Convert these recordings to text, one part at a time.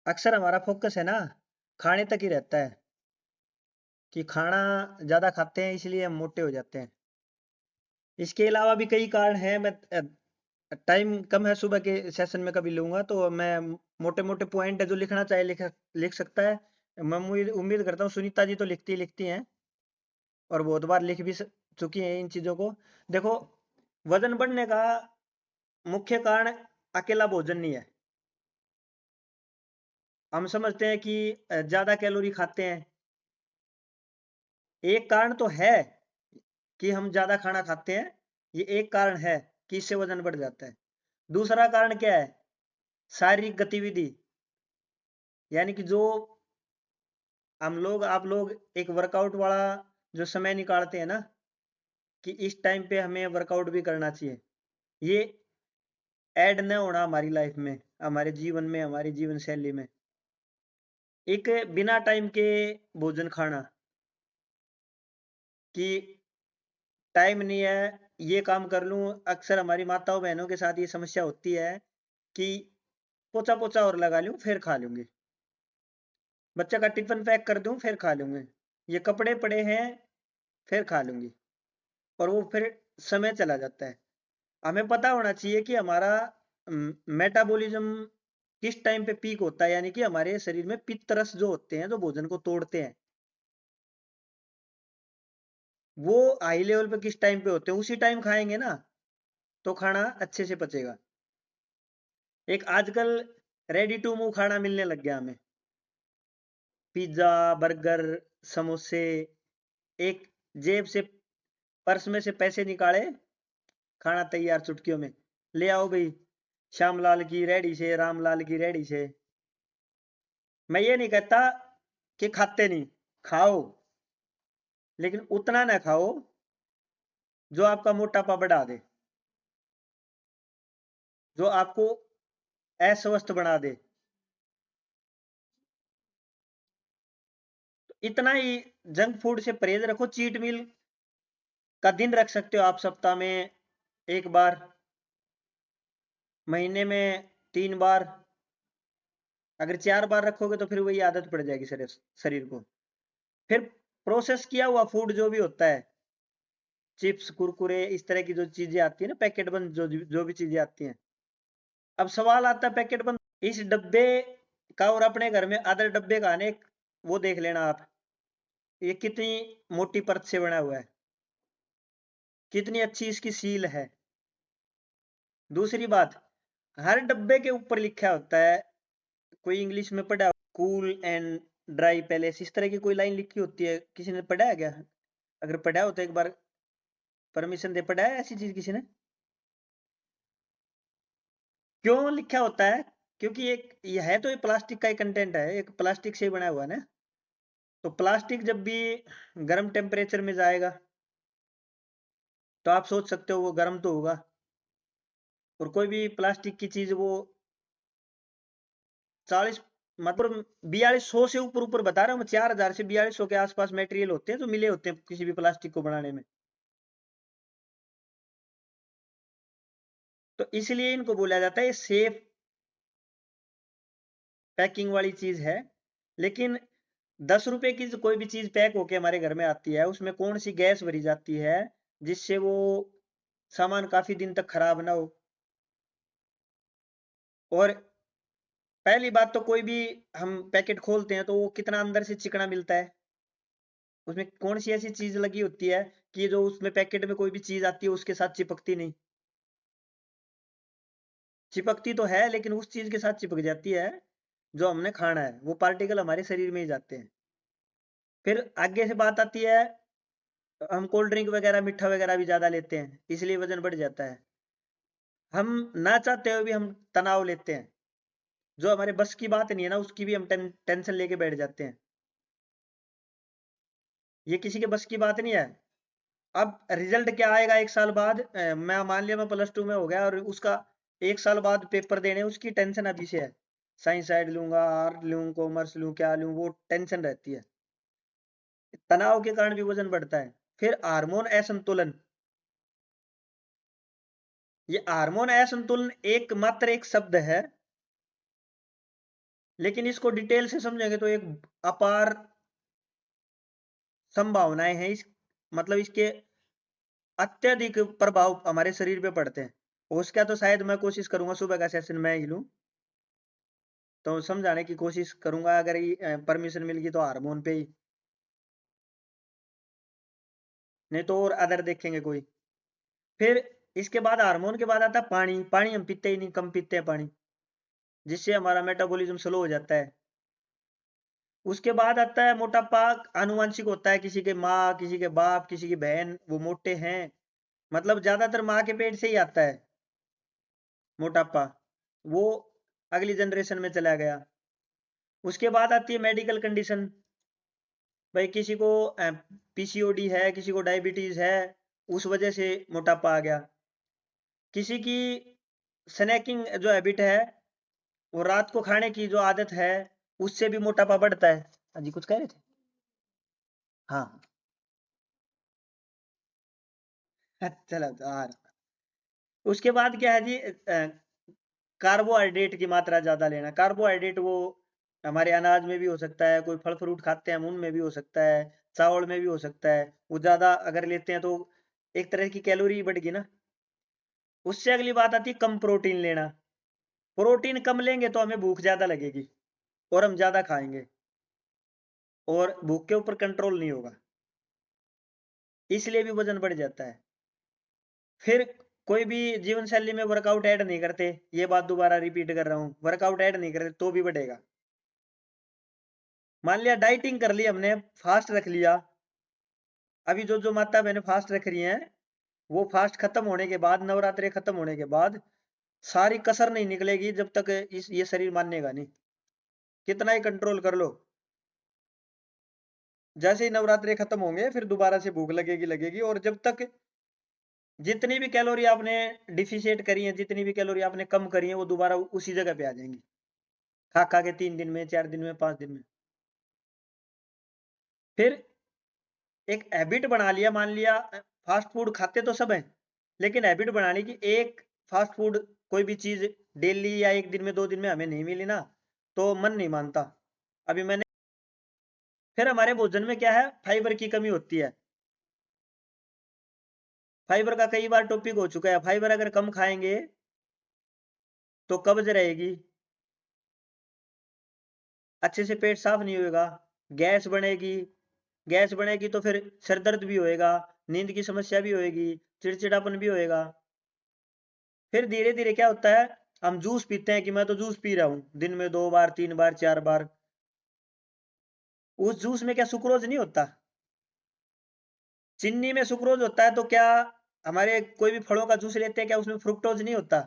अक्सर हमारा फोकस है ना खाने तक ही रहता है कि खाना ज्यादा खाते हैं इसलिए हम मोटे हो जाते हैं। इसके अलावा भी कई कारण हैं। मैं टाइम कम है सुबह के सेशन में कभी लूंगा तो मैं मोटे मोटे पॉइंट है जो लिखना चाहे लिख सकता है। मैं उम्मीद करता हूँ सुनीता जी तो लिखती हैं और बहुत बार लिख भी चुकी हैं इन चीजों को। देखो, वजन बढ़ने का मुख्य कारण अकेला भोजन नहीं है। हम समझते हैं कि ज्यादा कैलोरी खाते हैं। एक कारण तो है कि हम ज्यादा खाना खाते हैं, ये एक कारण है कि इससे वजन बढ़ जाता है। दूसरा कारण क्या है? शारीरिक गतिविधि, यानी कि जो आप लोग एक वर्कआउट वाला जो समय निकालते हैं ना कि इस टाइम पे हमें वर्कआउट भी करना चाहिए, ये ऐड न होना हमारी लाइफ में, हमारे जीवन में, हमारी जीवन शैली में। एक बिना टाइम के भोजन खाना कि टाइम नहीं है, ये काम कर लूं। अक्सर हमारी माताओं बहनों के साथ ये समस्या होती है कि पोचा पोचा और लगा लूं फिर खा लूंगी, बच्चे का टिफिन पैक कर दूं फिर खा लूंगी, ये कपड़े पड़े हैं फिर खा लूंगी, और वो फिर समय चला जाता है। हमें पता होना चाहिए कि हमारा मेटाबॉलिज्म किस टाइम पे पीक होता है, यानी कि हमारे शरीर में पित्त रस जो होते हैं, जो भोजन को तोड़ते हैं, वो हाई लेवल पे किस टाइम पे होते हैं। उसी टाइम खाएंगे ना तो खाना अच्छे से पचेगा। एक आजकल रेडी टू मूव खाना मिलने लग गया हमें, पिज्जा, बर्गर, समोसे। एक जेब से, पर्स में से पैसे निकाले, खाना तैयार चुटकियों में। ले आओ भाई, श्यामलाल की रेडी से, रामलाल की रेडी से। मैं ये नहीं कहता कि खाते नहीं, खाओ, लेकिन उतना ना खाओ जो आपका मोटापा बढ़ा दे, जो आपको अस्वस्थ बना दे। इतना ही जंक फूड से परहेज रखो। चीट मील का दिन रख सकते हो आप, सप्ताह में एक बार, महीने में 3 बार। अगर 4 बार रखोगे तो फिर वही आदत पड़ जाएगी शरीर शरीर को। फिर प्रोसेस किया हुआ फूड जो भी होता है, चिप्स, कुरकुरे, इस तरह की जो चीजें आती है ना, पैकेट बंद जो भी चीजें आती हैं। अब सवाल आता है पैकेट बंद इस डब्बे का और अपने घर में अदर डब्बे का आने, वो देख लेना आप, ये कितनी मोटी परत से बना हुआ है, कितनी अच्छी इसकी सील है। दूसरी बात, हर डब्बे के ऊपर लिखा होता है, कोई इंग्लिश में पढ़ा, कूल एंड ड्राई पैलेस, इस तरह की कोई लाइन लिखी होती है। किसी ने पढ़ा है क्या? अगर पढ़ा हो तो एक बार परमिशन दे, पढ़ा है ऐसी चीज किसी ने? क्यों लिखा होता है? क्योंकि एक ये है तो ये प्लास्टिक का ही कंटेंट है, एक प्लास्टिक से ही बना हुआ है ना। तो प्लास्टिक जब भी गर्म टेम्परेचर में जाएगा तो आप सोच सकते हो वो गर्म तो होगा। और कोई भी प्लास्टिक की चीज वो 40, मतलब 4200 से ऊपर ऊपर बता रहा हूँ मैं, 4000 से 4200 के आसपास मटेरियल होते हैं जो मिले होते हैं किसी भी प्लास्टिक को बनाने में। तो इसलिए इनको बोला जाता है ये सेफ पैकिंग वाली चीज है। लेकिन 10 रुपए की जो कोई भी चीज पैक होके हमारे घर में आती है, उसमें कौन सी गैस भरी जाती है जिससे वो सामान काफी दिन तक खराब ना हो। और पहली बात तो कोई भी हम पैकेट खोलते हैं तो वो कितना अंदर से चिकना मिलता है, उसमें कौन सी ऐसी चीज लगी होती है कि जो उसमें पैकेट में कोई भी चीज आती है उसके साथ चिपकती नहीं। चिपकती तो है लेकिन उस चीज के साथ चिपक जाती है जो हमने खाना है, वो पार्टिकल हमारे शरीर में ही जाते हैं। फिर आगे से बात आती है, हम कोल्ड ड्रिंक वगैरह, मीठा वगैरह भी ज्यादा लेते हैं, इसलिए वजन बढ़ जाता है। हम ना चाहते हुए भी हम तनाव लेते हैं, जो हमारे बस की बात नहीं है ना, उसकी भी हम टेंशन लेके बैठ जाते हैं। ये किसी के बस की बात नहीं है। अब रिजल्ट क्या आएगा 1 साल बाद, मैं मान लिया मैं +2 में हो गया और उसका 1 साल बाद पेपर देने, उसकी टेंशन अभी से है। साइंस साइड लूंगा, आर्ट लूं, कॉमर्स लूं, क्या लूं, वो टेंशन रहती है। तनाव के कारण भी वजन बढ़ता है। फिर हार्मोन असंतुलन, ये हार्मोन असंतुलन एक मात्र एक शब्द है लेकिन इसको डिटेल से समझेंगे तो एक अपार संभावनाएं हैं इस, मतलब इसके अत्यधिक प्रभाव हमारे शरीर पे पड़ते हैं। उसका तो शायद मैं कोशिश करूंगा सुबह का सेशन मैं ही लूं, तो समझाने की कोशिश करूंगा, अगर परमिशन मिल गई तो हार्मोन पे ही, नहीं तो और अदर देखेंगे कोई। फिर इसके बाद हार्मोन के बाद आता है पानी। पानी हम पीते ही नहीं, कम पीते हैं पानी, जिससे हमारा मेटाबॉलिज्म स्लो हो जाता है। उसके बाद आता है मोटापा। आनुवंशिक होता है, किसी के माँ, किसी के बाप, किसी की बहन वो मोटे हैं, मतलब ज्यादातर माँ के पेट से ही आता है मोटापा, वो अगली जनरेशन में चला गया। उसके बाद आती है मेडिकल कंडीशन। भाई किसी को पीसीओडी है, किसी को डायबिटीज है, उस वजह से मोटापा आ गया। किसी की स्नैकिंग जो हैबिट है, वो रात को खाने की जो आदत है, उससे भी मोटापा बढ़ता है। हाँ जी, कुछ कह रहे थे? हाँ। चलो तो उसके बाद क्या है जी, कार्बोहाइड्रेट की मात्रा ज्यादा लेना। कार्बोहाइड्रेट वो हमारे अनाज में भी हो सकता है, कोई फल फ्रूट खाते हैं हम उनमें भी हो सकता है, चावल में भी हो सकता है। वो ज्यादा अगर लेते हैं तो एक तरह की कैलोरी बढ़ गई ना। उससे अगली बात आती है कम प्रोटीन लेना। प्रोटीन कम लेंगे तो हमें भूख ज्यादा लगेगी और हम ज्यादा खाएंगे, और भूख के ऊपर कंट्रोल नहीं होगा, इसलिए भी वजन बढ़ जाता है। फिर कोई भी जीवन शैली में वर्कआउट ऐड नहीं करते, ये बात दोबारा रिपीट कर रहा हूं, वर्कआउट ऐड नहीं करते तो भी बढ़ेगा। मान लिया डाइटिंग कर ली हमने, फास्ट रख लिया। अभी जो जो माता बहने फास्ट रख रही हैं, वो फास्ट खत्म होने के बाद, नवरात्रि खत्म होने के बाद सारी कसर नहीं निकलेगी जब तक इस ये शरीर मानेगा नहीं, कितना ही कंट्रोल कर लो। जैसे ही नवरात्रि खत्म होंगे फिर दोबारा से भूख लगेगी लगेगी, और जब तक जितनी भी कैलोरी आपने डिफिशिएट करी है, जितनी भी कैलोरी आपने कम करी है, वो दोबारा उसी जगह पे आ जाएंगी, खा खा के 3 दिन में, 4 दिन में, 5 दिन में। फिर एक हैबिट बना लिया, मान लिया फास्ट फूड खाते तो सब हैं, लेकिन हैबिट बनाने की, एक फास्ट फूड कोई भी चीज डेली या एक दिन में, 2 दिन में हमें नहीं मिली ना, तो मन नहीं मानता। अभी मैंने, फिर हमारे भोजन में क्या है, फाइबर की कमी होती है। फाइबर का कई बार टॉपिक हो चुका है। फाइबर अगर कम खाएंगे तो कब्ज रहेगी, अच्छे से पेट साफ नहीं होगा, गैस बनेगी। गैस बनेगी तो फिर सिर दर्द भी होएगा, नींद की समस्या भी होएगी, चिड़चिड़ापन भी होएगा। फिर धीरे धीरे क्या होता है, हम जूस पीते हैं कि मैं तो जूस पी रहा हूं दिन में 2 बार, 3 बार, 4 बार। उस जूस में क्या सुक्रोज नहीं होता? चीनी में सुक्रोज होता है, तो क्या हमारे कोई भी फलों का जूस लेते हैं, क्या उसमें फ्रुक्टोज नहीं होता?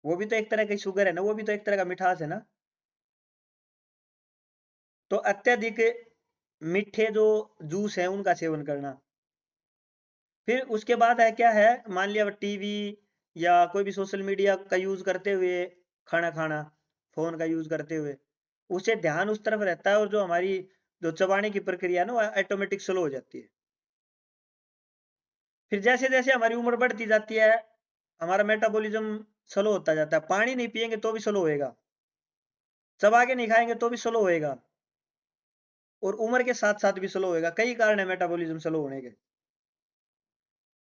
वो भी तो एक तरह की शुगर है ना, वो भी तो एक तरह का मिठास है ना। तो अत्यधिक मीठे जो जूस है उनका सेवन करना। फिर उसके बाद है क्या है, मान लिया टीवी या कोई भी सोशल मीडिया का यूज करते हुए खाना खाना, फोन का यूज करते हुए, उससे ध्यान उस तरफ रहता है, और जो हमारी जो चबाने की प्रक्रिया है ना, वो ऑटोमेटिक स्लो हो जाती है। फिर जैसे जैसे हमारी उम्र बढ़ती जाती है, हमारा मेटाबॉलिज्म स्लो होता जाता है। पानी नहीं पिएंगे तो भी स्लो होएगा, चबा के नहीं खाएंगे तो भी स्लो होएगा, और उम्र के साथ साथ भी स्लो होएगा। कई कारण है मेटाबॉलिज्म स्लो होने के।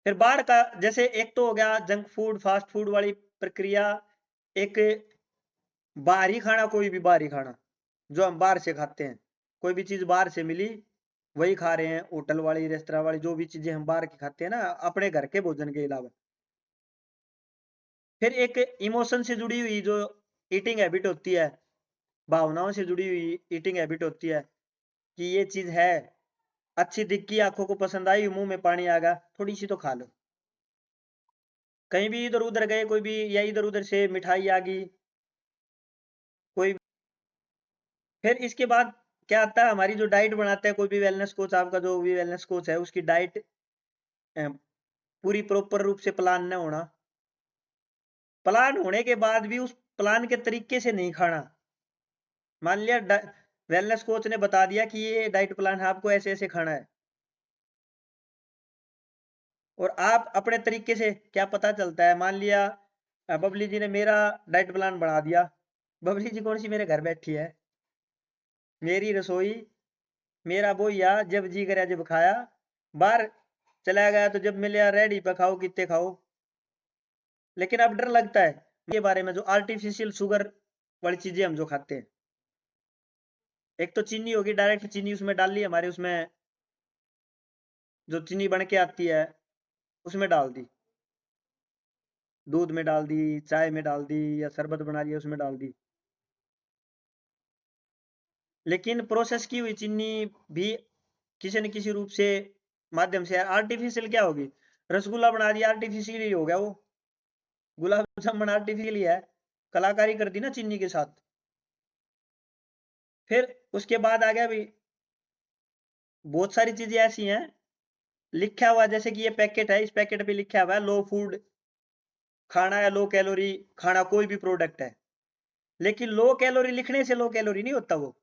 फिर बाढ़ का, जैसे एक तो हो गया जंक फूड, फास्ट फूड वाली प्रक्रिया, एक बाहरी खाना, कोई भी बाहरी खाना जो हम बाहर से खाते हैं, कोई भी चीज बाहर से मिली वही खा रहे हैं, होटल वाली, रेस्तरा वाली, जो भी चीजें हम बाहर की खाते हैं ना, अपने घर के भोजन के अलावा। फिर एक इमोशन से जुड़ी हुई जो ईटिंग हैबिट होती है, भावनाओं से जुड़ी हुई ईटिंग हैबिट होती है, कि ये चीज है अच्छी दिखी, आंखों को पसंद आई, मुंह में पानी आ गया, थोड़ी सी तो खा लो। कहीं भी इधर उधर गए, कोई भी, या इधर उधर से मिठाई आ गई कोई। फिर इसके बाद क्या आता है, हमारी जो डाइट बनाते हैं कोई भी वेलनेस कोच, आपका जो भी वेलनेस कोच है, उसकी डाइट पूरी प्रॉपर रूप से प्लान न होना। प्लान होने के बाद भी उस प्लान के तरीके से नहीं खाना। मान लिया वेलनेस कोच ने बता दिया कि ये डाइट प्लान है, आपको ऐसे ऐसे खाना है, और आप अपने तरीके से, क्या पता चलता है, मान लिया बबली जी ने मेरा डाइट प्लान बना दिया, बबली जी कौन सी मेरे घर बैठी है? मेरी रसोई, मेरा बोया, जब जी करे जब खाया, बाहर चला गया तो जब मिले रेडी पे खाओ कितने खाओ। लेकिन अब डर लगता है ये बारे में, जो आर्टिफिशियल शुगर वाली चीजें हम जो खाते हैं। एक तो चीनी होगी, डायरेक्ट चीनी उसमें डाल ली हमारे, उसमें जो चीनी बन के आती है उसमें डाल दी, दूध में डाल दी, चाय में डाल दी, या शरबत बना लिया उसमें डाल दी। लेकिन प्रोसेस की हुई चीनी भी किसी न किसी रूप से, माध्यम से आर्टिफिशियल क्या होगी। रसगुल्ला बना दिया, आर्टिफिशियल ही हो गया वो। गुलाब जामुन आर्टिफिशियल ही है, कलाकारी कर दी ना चीनी के साथ। फिर उसके बाद आ गया भी, बहुत सारी चीजें ऐसी हैं लिखा हुआ, जैसे कि ये पैकेट है, इस पैकेट पे लिखा हुआ है लो फूड खाना या लो कैलोरी खाना, कोई भी प्रोडक्ट है। लेकिन लो कैलोरी लिखने से लो कैलोरी नहीं होता वो।